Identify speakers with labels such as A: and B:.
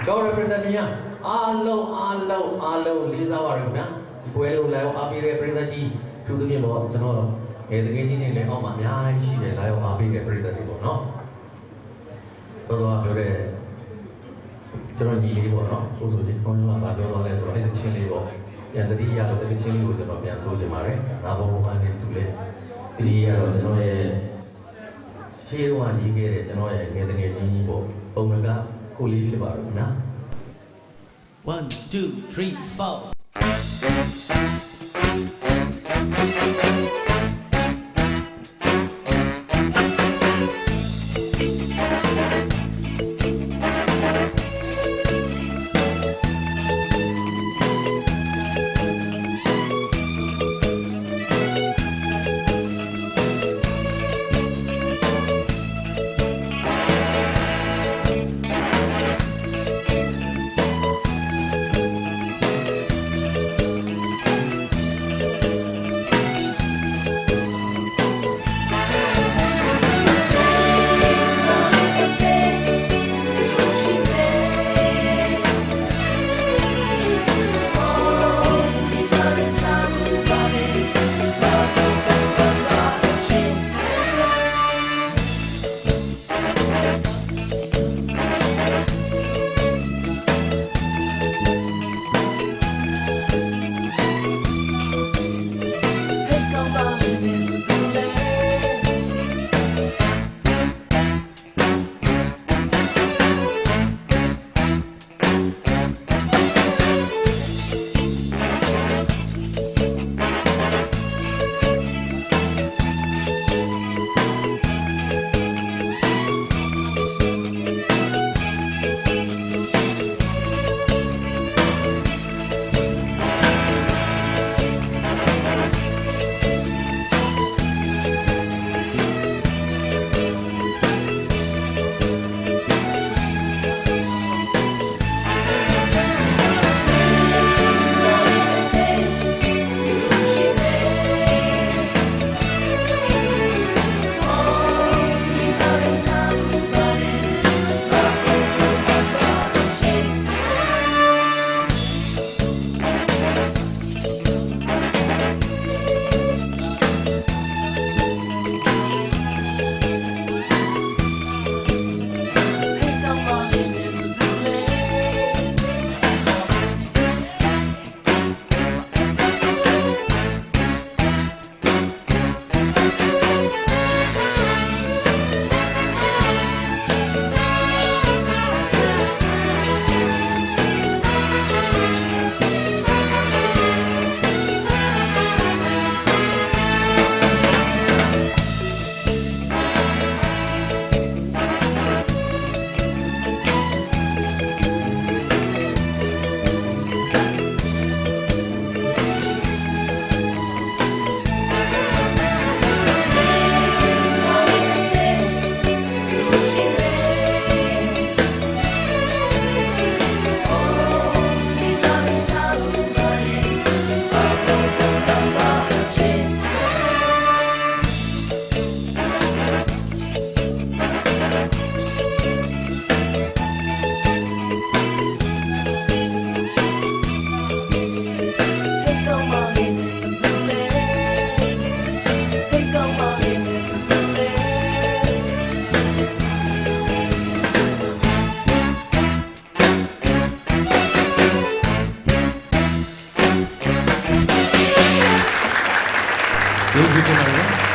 A: ကျော်ရပြည်သက်များအားလုံးလေးစားပါရခင်ဗျာဒီပွဲလို့လာရောက်အားပေးတဲ့ပြည်သက်ကြီးသူတို့ပြင်ပေါ့ကျွန်တော်ငယ်တကယ်ကြီးနေလည်းအောက်မှာအများကြီးရှိတယ်လာရောက်အားပေးတဲ့ပြည်သက်တွေပေါ့နော်ဆိုတော့ပြောတဲ့ကျွန်တော်ညီလေးပေါ့နော်ကိုဆိုချင်းကောင်းရောပါပြောသွားလဲဆိုတော့အဲ့ဒီချင်းလေးပေါ့ပြန်တတိယလို့တချင်းလေးကိုကျွန်တော်ပြန်ဆိုချင်ပါတယ်နာဘုံဘုံကနေတူလေဒီကတော့ကျွန်တော်ရဲ့ရှေးတော့ညီခဲ့တဲ့ကျွန်တော်ရဲ့ငယ်တကယ်ချင်းကြီးပေါ့ပုံမှန်ကကိုလေးဖြစ်ပါတော့နော်
B: 1 2 3 4
A: ဒီလိုဖြစ်နေတယ်